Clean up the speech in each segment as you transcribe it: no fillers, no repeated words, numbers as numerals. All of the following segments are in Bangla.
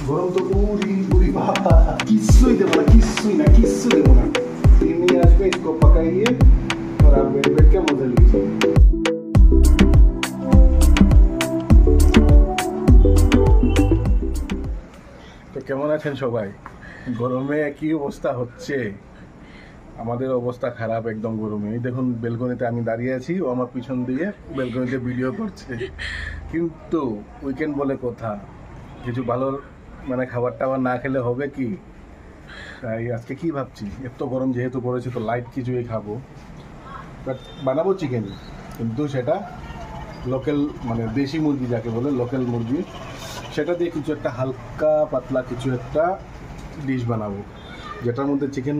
গরম তো উড়ি উড়ি বাবা, কিছুই দেবো না, কিছুই না, কিচ্ছু দেবো না। চিকেন নিয়ে আসবে, इसको पकाइए और आप बैठ बैठ के मजा लीजिए। তো কেমন আছেন সবাই? গরমে কি অবস্থা হচ্ছে, আমাদের অবস্থা খারাপ একদম গরমে। এই দেখুন বেলকনিতে আমি দাঁড়িয়ে আছি, ও আমার পিছন দিয়ে বেলকনিতে ভিডিও করছে। কিন্তু উইকেন্ড বলে কথা, কিছু ভালো মানে খাবার টাবার না খেলে হবে কি? তাই আজকে কি ভাবছি, এত গরম যেহেতু পড়েছে তো লাইট কিছুই খাবো, বাট বানাবো চিকেন, কিন্তু সেটা লোকাল মানে দেশি মুরগি যাকে বলে, লোকাল মুরগি, সেটা দিয়ে কিছু একটা হালকা পাতলা কিছু একটা ডিশ বানাবো, যেটার মধ্যে চিকেন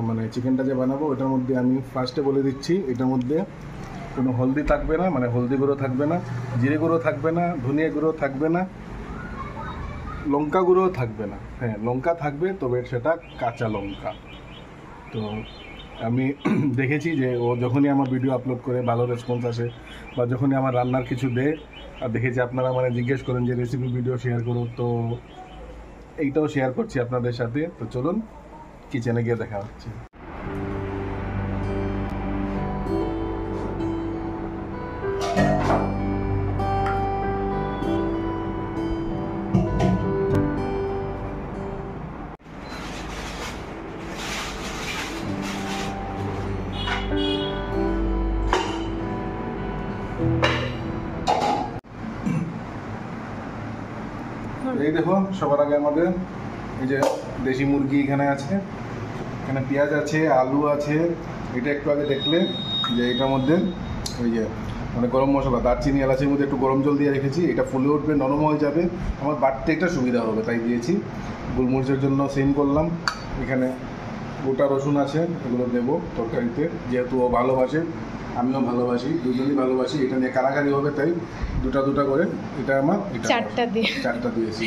মানে চিকেনটা যে বানাবো ওটার মধ্যে আমি ফার্স্টে বলে দিচ্ছি, এটার মধ্যে কোনো হলদি থাকবে না, মানে হলদি গুঁড়ো থাকবে না, জিরে গুঁড়ো থাকবে না, ধনিয়া গুঁড়ো থাকবে না, লঙ্কা গুঁড়ো থাকবে না। হ্যাঁ, লঙ্কা থাকবে, তবে সেটা কাঁচা লঙ্কা। তো আমি দেখেছি যে ও যখনই আমার ভিডিও আপলোড করে ভালো রেসপন্স আসে, বা যখনই আমার রান্নার কিছু দেয়, আর দেখেছি আপনারা মানে জিজ্ঞেস করেন যে রেসিপি ভিডিও শেয়ার করো, তো এইটাও শেয়ার করছি আপনাদের সাথে। তো চলুন কিচেনে গিয়ে দেখা হচ্ছে। এই দেখো, সবার আগে আমাদের এই যে দেশি মুরগি এখানে আছে, এখানে পেঁয়াজ আছে, আলু আছে। এটা একটু আগে দেখলে যে এটার মধ্যে ওই যে মানে গরম মশলা, দারচিনি, এলাচের মধ্যে একটু গরম জল দিয়ে রেখেছি। এটা ফুলে উঠবে, নরম হয়ে যাবে, আমার বাটতে একটা সুবিধা হবে, তাই দিয়েছি। গোলমরিচের জন্য সেম করলাম। এখানে গোটা রসুন আছে, এগুলো দেবো তরকারিতে, যেহেতু ও ভালোবাসে, আমিও ভালোবাসি, দুজনই ভালোবাসি। এটা নিয়ে কারাকারি হবে, তাই দুটা দুটা করে এটা আমার চারটা দিয়েছি।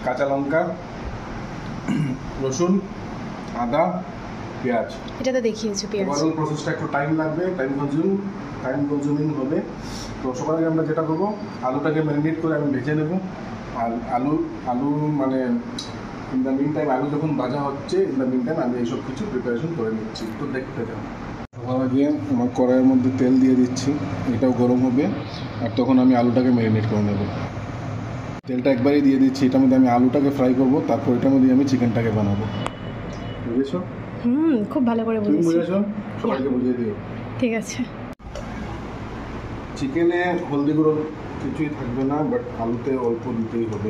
কাঁচা লঙ্কা, রসুন, আদা, পেঁয়াজ, এটা তো দেখিয়েছো পেঁয়াজ। ওভারঅল প্রসেসটা একটু টাইম লাগবে, টাইম কনজিউমিং হবে। তো সবার আগে আমরা যেটা করবো, আলুটাকে ম্যারিনেট করে আমি ভেজে নেব। আর আলু মানে ইন দ্য মিন টাইম, আলু যখন ভাজা হচ্ছে, ইন দ্য মিন টাইম আমি এইসব কিছু প্রিপারেশন করে নিচ্ছি, তো দেখতে যাও। সবার আগে আমার কড়াইয়ের মধ্যে তেল দিয়ে দিচ্ছি, এটাও গরম হবে, আর তখন আমি আলুটাকে ম্যারিনেট করে নেব। তেলটা একবারই দিয়ে দিচ্ছি, এটার মধ্যে আমি আলুটাকে ফ্রাই করবো, তারপর এটার মধ্যে আমি চিকেনটাকে বানাবো। বুঝেছো? খুব ভালো করে বুঝেছো, সবাইকে বুঝিয়ে দিও। ঠিক আছে। চিকেনে হলদি গুঁড়ো কিছুই থাকবে না, বাট আলুতে অল্প দিতেই হবে,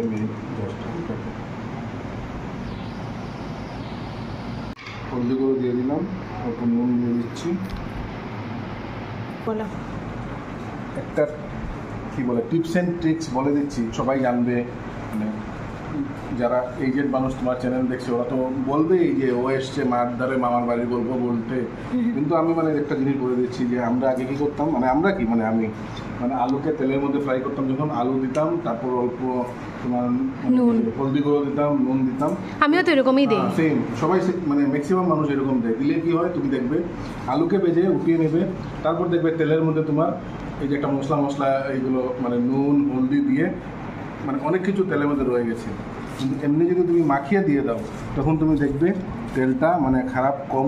হলদি গুঁড়ো দিয়ে দিলাম, অল্প নুন দিয়ে দিচ্ছি। একটা কি বলে টিপস অ্যান্ড ট্রিক্স বলে দিচ্ছি, সবাই জানবে। মানে যারা এজেড মানুষ তোমার চ্যানেল দেখছে, ওরা তো বলবেই যে ও এসছে মার ধারে মামার বাড়ির গল্প বলতে। কিন্তু আমি মানে একটা জিনিস বলে দিচ্ছি যে আমরা আগে কী করতাম, আমি আলুকে তেলের মধ্যে ফ্রাই করতাম, যখন আলু দিতাম, তারপর অল্প তোমার হলদি গুঁড়ো দিতাম, নুন দিতাম। আমিও তো এরকমই দিই, সেম সবাই, মানে ম্যাক্সিমাম মানুষ এরকম দেয়। দিলে কি হয়, তুমি দেখবে আলুকে ভেজে উঠিয়ে নেবে, তারপর দেখবে তেলের মধ্যে তোমার এই যে একটা মশলা এইগুলো মানে নুন হলদি দিয়ে মানে অনেক কিছু তেলের মধ্যে রয়ে গেছে। কিন্তু এমনি যদি তুমি মাখিয়ে দিয়ে দাও, তখন তুমি দেখবে তেলটা মানে খারাপ কম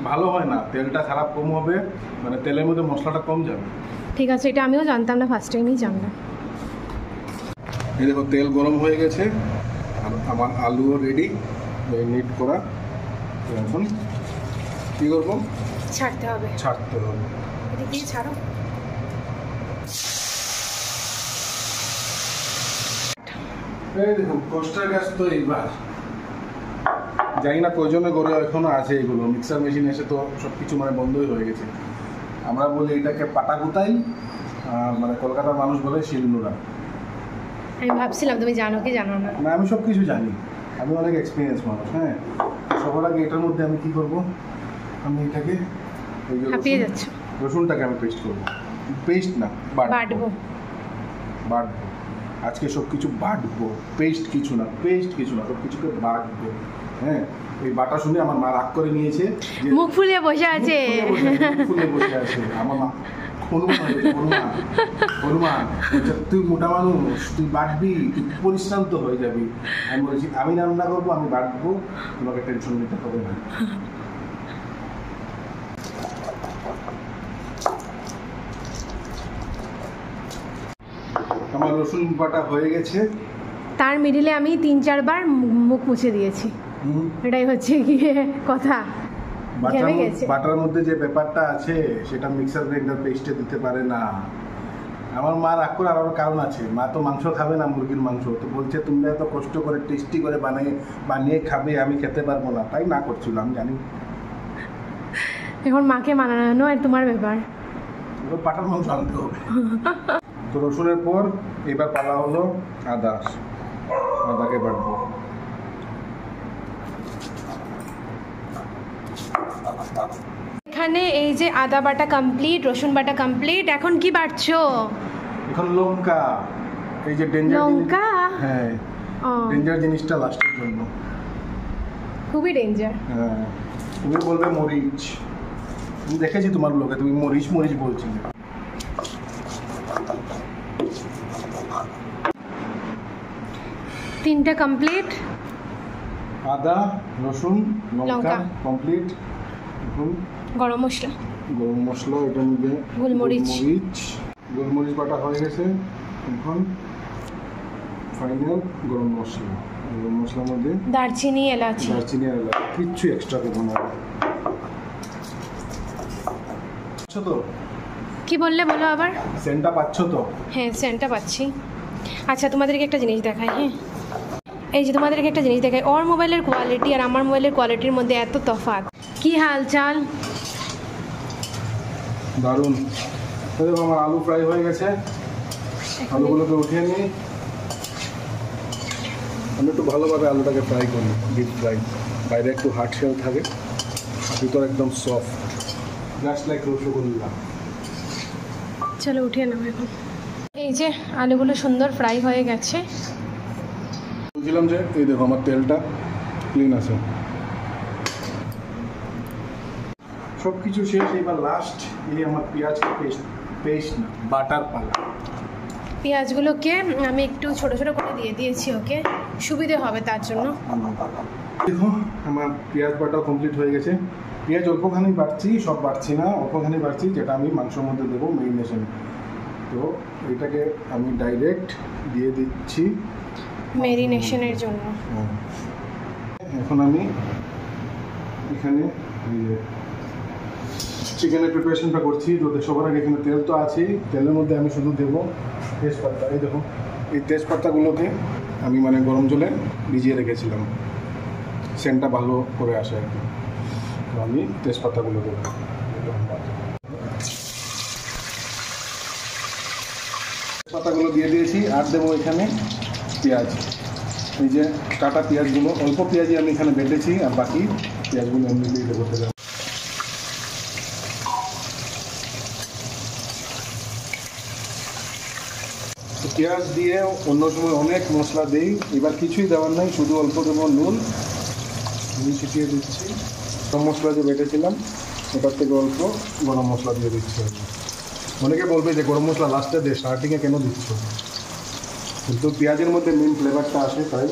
ভালো হয় না, তেলটা খারাপ কম হবে, মানে তেলের মধ্যে মশলাটা কম যাবে। ঠিক আছে, এটা আমিও জানতাম না, ফার্স্ট টাইমই জানলাম। এই দেখো তেল গরম হয়ে গেছে, আর আমার আলুও রেডি ম্যারিনেট করা। এখন কী করবো, ছাড়তে হবে। এটা কি ছাড়ো, এই দেখুন কষ্টের কাজ তো এইবার জানি না কয়জনে করে এখনো আছে এগুলো, মিক্সার মেশিন এসে তো সব কিছু মানে বন্ধই হয়ে গেছে। আমরা বলি এটাকে পাটাকুতাই, মানে কলকাতার মানুষ বলে শিলনোড়া। আমি ভাবছিলাম তুমি জানো কি জানো না। না, আমি সব কিছু জানি, আমি অনেক এক্সপিরিয়েন্স মানুষ। হ্যাঁ, সবার আগে এটার মধ্যে আমি কি করব, আমি এটাকে হাঁপিয়ে যাচ্ছ, রসুনটাকে আমি পেস্ট করবো, পেস্ট না বাটবো। আজকে সব কিছু বাটবো, পেস্ট কিছু না, সব কিছুকে বাটবো। হ্যাঁ, এই বাটা শুনে আমার মা রাগ করে নিয়েছে, মুখ ফুলে বসে আছে। আমার মা হনুমান হয়ে গেছে, হনুমান। হনুমান বলছে, তুই মোটা মানুষ, তুই বাটবি, তুই পরিশ্রান্ত হয়ে যাবি। আমি বলেছি আমি রান্না করবো, আমি বাটবো, তোমাকে টেনশন নিতে হবে না। আমার রসুন বাটা হয়ে গেছে। তার মিডিলে আমি 3-4 বার মুখ মুছে দিয়েছি, এটাই হচ্ছে গিয়ে কথা। ঘেমে গেছে। বাটার মধ্যে যে ব্যাপারটা আছে সেটা মিক্সার গ্রাইন্ডার পেস্টে দিতে পারে না। আমার মা রাগ করে আরও কারণ আছে, মা তো মাংস খাবে না, মুরগির মাংস, তো বলছে তোমরা এত কষ্ট করে টেস্টি করে বানিয়ে খাবে, আমি খেতে পারবো না, তাই না করছিল, আমি জানি। এখন মাকে মানানো আর তোমার ব্যাপার। বাটার মাংস আনতে হবে। তো রসুনের পর এবার পালা হলো আদাকে বাটবো। এখানে এই যে আদা বাটা কমপ্লিট, রসুন বাটা কমপ্লিট, এখন কি বাটছো? এখন লঙ্কা, এই যে ডেঞ্জার লঙ্কা। হ্যাঁ, ডেঞ্জার জিনিসটা লাস্টের জন্য, খুবই ডেঞ্জার। হ্যাঁ, তুমি বলবে মরিচ, আমি দেখেছি তোমার লোকে তুমি মরিচ মরিচ বলছিলে। তিনটা কমপ্লিট, আদা রসুন লঙ্কা কমপ্লিট। এখন গরম মশলা, এটার মধ্যে গোলমরিচ বাটা হয়ে গেছে। এখন ফাইনাল গরম মশলার মধ্যে দারচিনি এলাচ, কিচ্ছু এক্সট্রা দেবো না। তো কি বললে বলো আবার? সেন্টটা পাচ্ছ তো? হ্যাঁ, সেন্টটা পাচ্ছি। আচ্ছা, তোমাদেরকে একটা জিনিস দেখাই। হ্যাঁ, এই যে তোমাদেরকে একটা জিনিস দেখাই, ওর মোবাইলের কোয়ালিটি আর আমার মোবাইলের কোয়ালিটির মধ্যে এত তফাৎ। কি হাল চাল? দারুণ। দেখো আমার আলু ফ্রাই হয়ে গেছে, আলুগুলোকে উঠিয়ে নিই। আমি একটু ভালোভাবে আলুটাকে ফ্রাই করি, ডিপ ফ্রাই, বাইরে একটু হার্ড শেল থাকে, ভিতর একদম সফট, জাস্ট লাইক রসগোল্লা। চলো উঠিয়ে নাও এখন। এই যে আলুগুলো সুন্দর ফ্রাই হয়ে গেছে। বলছিলাম যে এই দেখো আমার তেলটা ক্লিন আছে, সব কিছু শেষ। এবার লাস্ট এই আমার পেঁয়াজ পেস্ট না, বাটার পালা। পেঁয়াজগুলোকে আমি একটু ছোট ছোট করে দিয়ে দিয়েছি, ওকে সুবিধে হবে তার জন্য। দেখো আমার পেঁয়াজ বাটা কমপ্লিট হয়ে গেছে। পেঁয়াজ অল্পখানি বাড়ছি, সব বাড়ছি না, অল্পখানি বাড়ছি, যেটা আমি মাংসের মধ্যে দেবো মেরিনেশন। তো এটাকে আমি ডাইরেক্ট দিয়ে দিচ্ছি মেরিনেশনের জন্য। এখন আমি এখানে চিকেনের প্রিপারেশনটা করছি। তো সবার আগে এখানে তেল তো আছেই, তেলের মধ্যে আমি শুধু দেবো তেজপাতা। এই দেখো এই তেজপাতাগুলোকে আমি মানে গরম জলে ভিজিয়ে রেখেছিলাম, সেন্টটা ভালো করে আসে আর কি। তো আমি তেজপাতাগুলো দেবো, তেজপাতাগুলো দিয়ে দিয়েছি। আর দেবো এখানে পেঁয়াজ, এই যে কাটা পেঁয়াজগুলো, অল্প পেঁয়াজই আমি এখানে বেটেছি, আর বাকি পেঁয়াজগুলো এমনিতেই দেবো তেলে। পেঁয়াজ দিয়ে অন্য সময় অনেক মশলা দিই, এবার কিছুই দেওয়ার নাই, শুধু অল্প দেবো নুন ছিটিয়ে দিচ্ছি। গরম মশলা যে বেটেছিলাম ওটার থেকে অল্প গরম মশলা দিয়ে দিচ্ছি। অনেকে বলবে যে গরম মশলা লাস্টে দে, স্টার্টিংয়ে কেন দিচ্ছ? কিন্তু পেঁয়াজের মধ্যে মেন ফ্লেভারটা আসে, তাই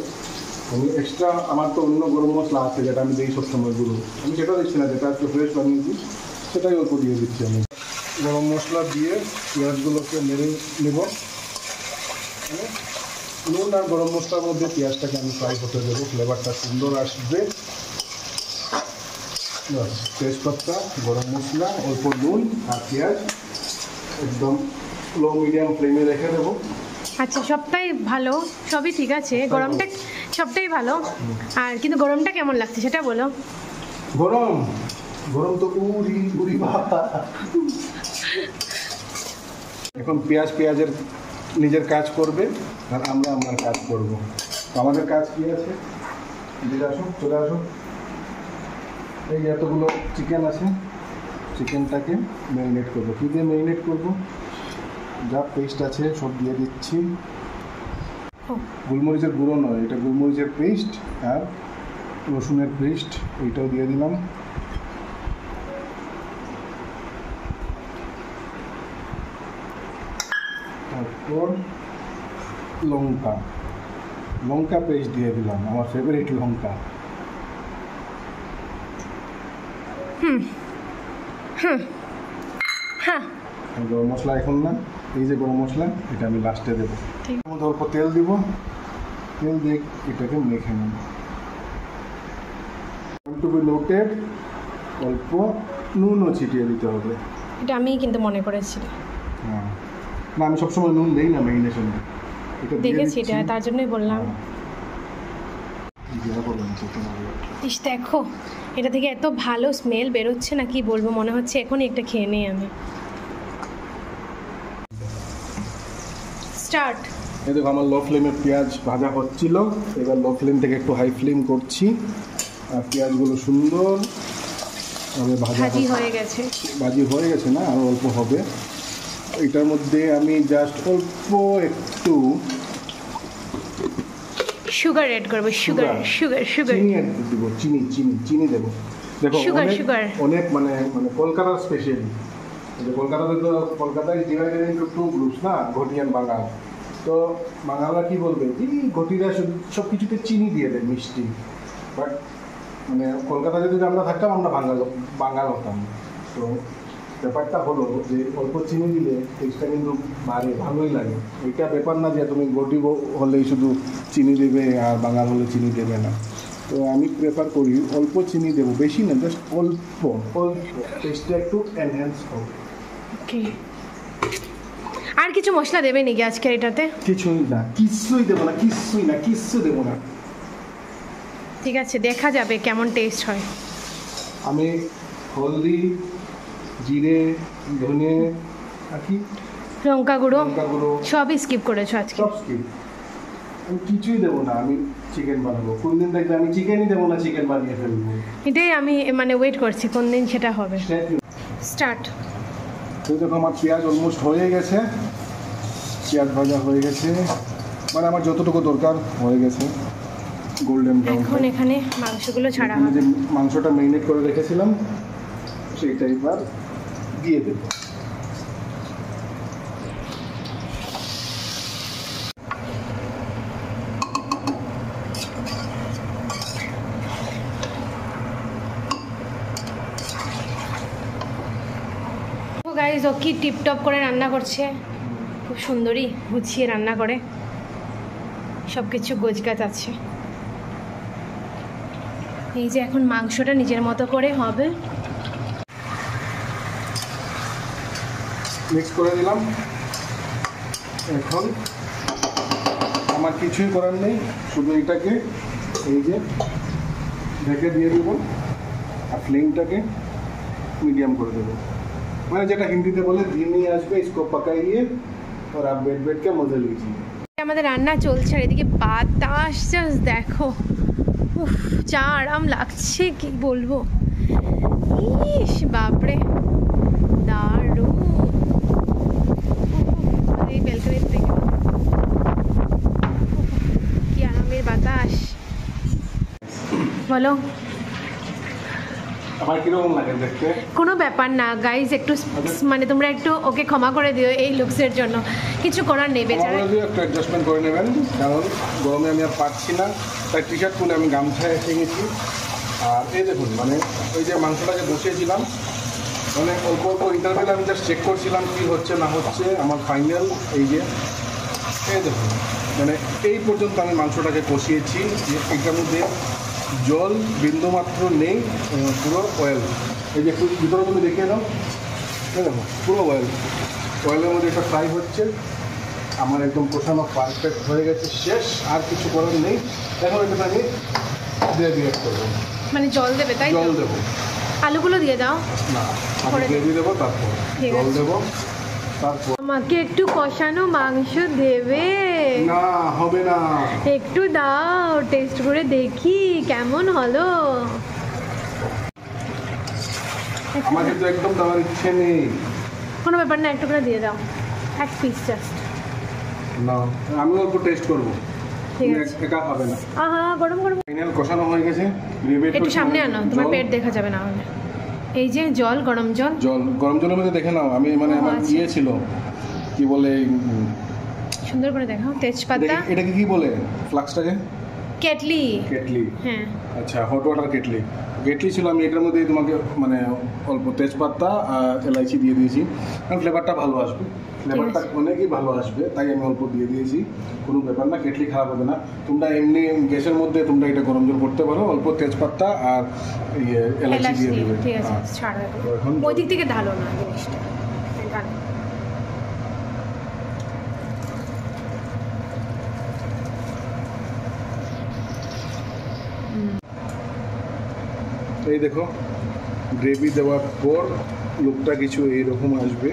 আমি এক্সট্রা, আমার তো অন্য গরম মশলা আছে যেটা আমি দিই সবসময় গুঁড়ো, আমি সেটা দিচ্ছি না, যেটা একটু ফ্রেশ বানিয়েছি সেটাই অল্প দিয়ে দিচ্ছি। আমি গরম মশলা দিয়ে পেঁয়াজগুলোকে নেড়ে নেব। নুন আর গরম মশলার মধ্যে পেঁয়াজটাকে আমি ফ্রাই করতে দেবো, ফ্লেভারটা সুন্দর আসবে। তেজপাতা, গরম মশলা, অল্প নুন আর পেঁয়াজ একদম লো মিডিয়াম ফ্লেমে রেখে দেবো। আচ্ছা, সবটাই ভালো, সবই ঠিক আছে, গরমটা সবটাই ভালো। আর কিন্তু গরমটা কেমন লাগছে সেটা বলো। গরম তো উড়ি উড়ি বাবা। এখন পেঁয়াজের নিজের কাজ করবে আর আমরা আমার কাজ করব। আমাদের কাজ কি আছে, এদিকে আসো, চলে আসো। এই এতগুলো চিকেন আছে, চিকেনটাকে ম্যারিনেট করবো। কী দিয়ে ম্যারিনেট করবো? যা পেস্ট আছে সব দিয়ে দিচ্ছি। গোলমরিচের গুঁড়ো নয়, এটা গোলমরিচের পেস্ট আর রসুনের পেস্ট, এইটাও দিয়ে দিলাম। ওর লঙ্কা লঙ্কা পেস্ট দিয়ে দিলাম, আমার ফেভারিট লঙ্কা। গরম মশলা এখন না, এই যে গরম মশলা এটা আমি লাস্টে দেবো। এর মধ্যে অল্প তেল দিব, তেল দিয়ে এটাকে মেখে নেব। টু বি নোটেড, অল্প নুনও ছিটিয়ে দিতে হবে। এটা আমি কিন্তু মনে করেছি, হ্যাঁ না আমি সবসময় নুন দেই না ম্যারিনেশনে, এটা দেখেছি এটা, তার জন্যই বললাম। ইস দেখো, এটা থেকে এত ভালো স্মেল বেরোচ্ছে না, কি বলবো, মনে হচ্ছে এখনই একটা খেয়ে নিই আমি। স্টার্ট। এই দেখো আমার লো ফ্লেমে পেঁয়াজ ভাজা হচ্ছিল, এবার লো ফ্লেম থেকে একটু হাই ফ্লেম করছি, আর পেঁয়াজগুলো সুন্দর ভাজি হয়ে গেছে। ভাজি হয়ে গেছে না, আর অল্প হবে। এটার মধ্যে আমি জাস্ট অল্প একটু সুগার এড করবো, সুগার সুগার সুগার চিনি এড দিব, চিনি চিনি চিনি দেবো। দেখো অনেক মানে মানে কলকাতার স্পেশাল, কলকাতাতে তো কলকাতায় ডিভাইডেড ইনটু টু গ্রুপস না, ঘটি আর বাঙাল। তো বাঙালরা কি বলবে, যে ঘটিরা সব কিছুতে চিনি দিয়ে দেয়, মিষ্টি। বাট মানে কলকাতায় যদি আমরা থাকতাম আমরা বাঙাল হতাম। তো ব্যাপারটা হলো যে অল্প চিনি দিলে টেস্টটা কিন্তু বাড়ে, ভালোই লাগে। এটা ব্যাপার না যে তুমি ঘটি হলেই শুধু চিনি দেবে আর বাঙাল হলে চিনি দেবে না। তো আমি প্রেফার করি অল্প চিনি দেবো, বেশি না, জাস্ট অল্প অল্প, টেস্টটা একটু এনহ্যান্স হবে। আর কিছু মশলা দেবে নাকি আজকে এটাতে? কিছুই না, কিছুই দেবো না, কিছুই না, কিচ্ছু দেবো না। ঠিক আছে, দেখা যাবে কেমন টেস্ট হয়। আমি হলদি, জিরে, ধনে আর কি লঙ্কা গুঁড়ো সবই স্কিপ করেছো আজকে? সব স্কিপ, আমি কিছুই দেবো না। আমি চিকেন বানাবো, কোন দিন দেখবে আমি চিকেনই দেবো না, চিকেন বানিয়ে ফেলবো। এটাই আমি মানে ওয়েট করছি কোন দিন সেটা হবে। স্টার্ট। তো দেখো আমার পেঁয়াজ অলমোস্ট হয়ে গেছে, পেঁয়াজ ভাজা হয়ে গেছে, মানে আমার যতটুকু দরকার হয়ে গেছে, গোল্ডেন ব্রাউন। এখন এখানে মাংসগুলো ছাড়া হবে। যে মাংসটা ম্যারিনেট করে রেখেছিলাম সেইটা এবার দিয়ে দেব। গাইস ও কি টিপটপ করে রান্না করছে, খুব সুন্দরই গুছিয়ে রান্না করে, সব কিছু গোছগাছ আছে। এই যে এখন মাংসটা নিজের মতো করে হবে, মিক্স করে দিলাম। এখন আমার কিছুই করার নেই, শুধু এটাকে এই যে ঢেকে দিয়ে দেবো, আর ফ্লেমটাকে মিডিয়াম করে দেবো, মানে যেটা হিন্দিতে বলে ধিমি আসবে, ইসকো পাকাইয়ে আর আপ বেট বেট কে মজা লিজিয়ে। আমাদের রান্না চলছে আর এদিকে বাতাস জাস্ট দেখো, উফ যা আরাম লাগছে কি বলবো। ইস বাপরে দারুণ, এই ব্যালকনির থেকে কি আরামের বাতাস। বলো আমার কিরকম লাগে দেখতে? কোনো ব্যাপার না গাইজ, একটু মানে তোমরা একটু ওকে ক্ষমা করে দিও এই লুকসের জন্য, কিছু করার নেই বেচারা। একটু অ্যাডজাস্টমেন্ট করে নেবেন, কারণ গরমে আমি আর পারছি না, তাই টি শার্ট খুলে আমি গামছায় এসে গেছি। আর এই দেখুন মানে ওই যে মাংসটাকে বসিয়েছিলাম, মানে অল্প অল্প ইন্টারভেল আমি জাস্ট চেক করছিলাম কী হচ্ছে না হচ্ছে। আমার ফাইনাল এই যে এই দেখুন, মানে এই পর্যন্ত আমি মাংসটাকে কষিয়েছি, যে এটার মধ্যে জল বিন্দুমাত্র নেই, পুরো অয়েল। এই যে একটু ভিতরে তুমি দেখিয়ে দাও, দেখো পুরো অয়েল, অয়েলের মধ্যে একটা ফ্রাই হচ্ছে। আমার একদম কষানো পারফেক্ট হয়ে গেছে, শেষ, আর কিছু করার নেই। এখন এটা আমি গ্রেভি অ্যাড করবো, মানে জল দেবে, তাই জল দেবো। আলুগুলো দিয়ে দাও না, আমি গ্রেভি দেবো, তারপর জল দেবো, তারপর আমাকে একটু কষানো মাংস দেবে না, হবে না, একটু দাও, টেস্ট করে দেখি কেমন হলো। আমার কিন্তু একদম দেওয়ার ইচ্ছে নেই। কোনো ব্যাপার না, একটু করে দিয়ে দাও, এক পিস জাস্ট। না, আমি অল্প টেস্ট করবো, ঠিক আছে, একা হবে না। আহা গরম গরম, ফাইনাল কষানো হয়ে গেছে। একটু সামনে আনো, তোমার পেট দেখা যাবে না হলে। এই যে জল, গরম জল, জল গরম জলের মধ্যে দেখে নাও, আমি মানে আমার ইয়ে ছিল কি বলে সুন্দর করে দেখাও। তেজপাতা। এটাকে কি বলে ফ্লাক্সটাকে? কেটলি। কেটলি, হ্যাঁ। আচ্ছা, হট ওয়াটার কেটলি। কেটলি ছিল, আমি এটার মধ্যে তোমাকে মানে অল্প তেজপাতা আর এলাইচি দিয়ে দিয়েছি, কারণ ফ্লেভারটা ভালো আসবে, ফ্লেভারটা অনেকই ভালো আসবে, তাই আমি অল্প দিয়ে দিয়েছি। কোনো ব্যাপার না, কেটলি খারাপ হবে না। তোমরা এমনি গ্যাসের মধ্যে তোমরা এটা গরম জল করতে পারো, অল্প তেজপাতা আর এলাইচি দিয়ে দেবে। ঠিক আছে, ছাড়। ওই দিক থেকে ঢালো না জিনিসটা। এই দেখো, গ্রেভি দেওয়ার পর লুকটা কিছু এইরকম আসবে।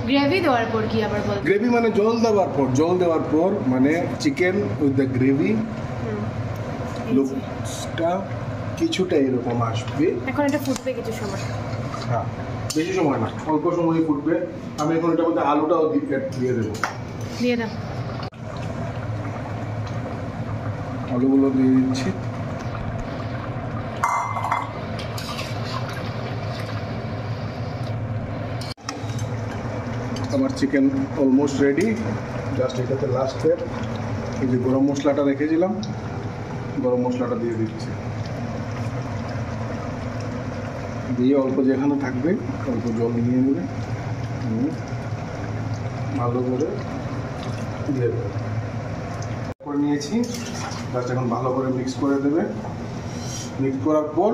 গ্রেভি দেওয়ার পর কি আবার বল? গ্রেভি মানে জল দেওয়ার পর মানে চিকেন উইথ দ্য গ্রেভি, লুকটা কিছুটা এরকম আসবে। এখন এটা ফুটবে কিছু সময়। হ্যাঁ, বেশি সময় না, অল্প সময় ফুটবে। আমি এখন এটার মধ্যে আলুটাও দিয়ে দেবো। দিয়ে দাও। আলুগুলো দিয়ে দিচ্ছি। আমার চিকেন অলমোস্ট রেডি। জাস্ট এটাতে লাস্ট স্টেপ, এই যে গরম মশলাটা রেখেছিলাম, গরম মশলাটা দিয়ে দিচ্ছি। দিয়ে অল্প যেখানে থাকবে অল্প জল নিয়ে নেবে, ভালো করে দিয়ে দেবে। করে নিয়েছি, জাস্ট এখন ভালো করে মিক্স করে দেবে। মিক্স করার পর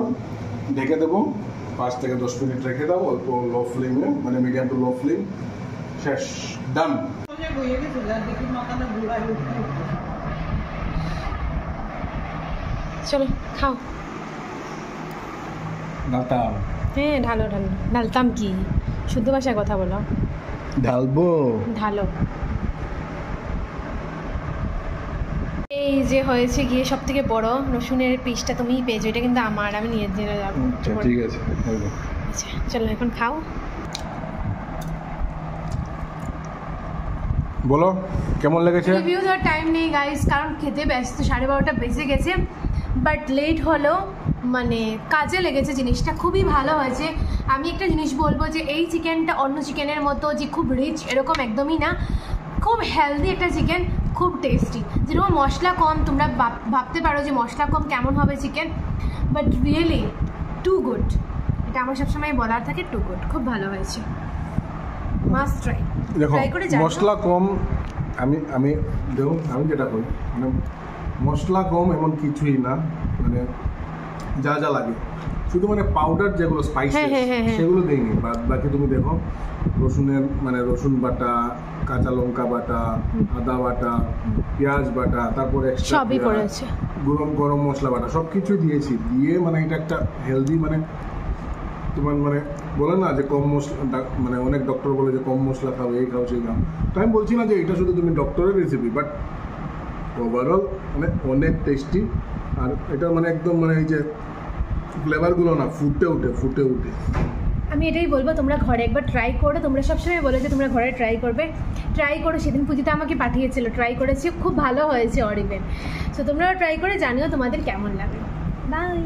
ঢেকে দেবো, 5 থেকে 10 মিনিট রেখে দাও অল্প লো ফ্লেমে, মানে মিডিয়াম টু লো ফ্লেম। শেষ, ডান। চলো খাও। ঢালতাম? হ্যাঁ ঢালো। ঢালতাম কি? শুদ্ধ ভাষায় কথা বলো। ঢালবো? ঢালো। এই যে হয়েছে গিয়ে সব থেকে বড় রসুনের পিসটা তুমিই পেয়েছো, এটা কিন্তু আমার, আমি নিয়ে জেনে যাবো। ঠিক আছে, আচ্ছা চলো এখন খাও। বলো কেমন লেগেছে? রিভিউ দেওয়ার টাইম নেই গাইস, কারণ খেতে ব্যস্ত, 12:30 বেজে গেছে। বাট লেট হলো, মানে কাজে লেগেছে জিনিসটা, খুবই ভালো হয়েছে। আমি একটা জিনিস বলবো যে এই চিকেনটা অন্য চিকেনের মতো যে খুব রিচ এরকম একদমই না, খুব হেলদি একটা চিকেন, খুব টেস্টি। যেরকম মশলা কম, তোমরা ভাবতে পারো যে মশলা কম কেমন হবে chicken, but really too good. এটা আমার সবসময় বলার থাকে, টু গুড, খুব ভালো হয়েছে, মাস্ট ট্রাই। দেখো মশলা কম, আমি দেখুন আমি যেটা করি মানে মশলা কম এমন কিছুই না, মানে যা যা লাগে শুধু মানে পাউডার যেগুলো স্পাইসেস সেগুলো দেইনি। বাকি তুমি দেখো রসুনের মানে রসুন বাটা, কাঁচা লঙ্কা বাটা, আদা বাটা, পেঁয়াজ বাটা, তারপরে সবই পড়েছে, গরম মশলা বাটা, সব কিছুই দিয়েছি। দিয়ে মানে এটা একটা হেলদি, মানে তোমার মানে বলে না যে কম মশলা, মানে অনেক ডক্টর বলে যে কম মশলা খাও, এই খাও সেই খাও। তো আমি বলছি না যে এটা শুধু তুমি ডক্টরের রেসিপি, বাট ওভারঅল মানে অনেক টেস্টি। আর এটা মানে একদম মানে এই যে ফ্লেভারগুলো না ফুটে উঠে। আমি এটাই বলবো, তোমরা ঘরে একবার ট্রাই করো। তোমরা সবসময় বলো যে তোমরা ঘরে ট্রাই করবে, ট্রাই করো। সেদিন পুজিতা আমাকে পাঠিয়েছিল, ট্রাই করেছি, খুব ভালো হয়েছে অরিবেন। সো তোমরাও ট্রাই করে জানিও তোমাদের কেমন লাগে। বাই।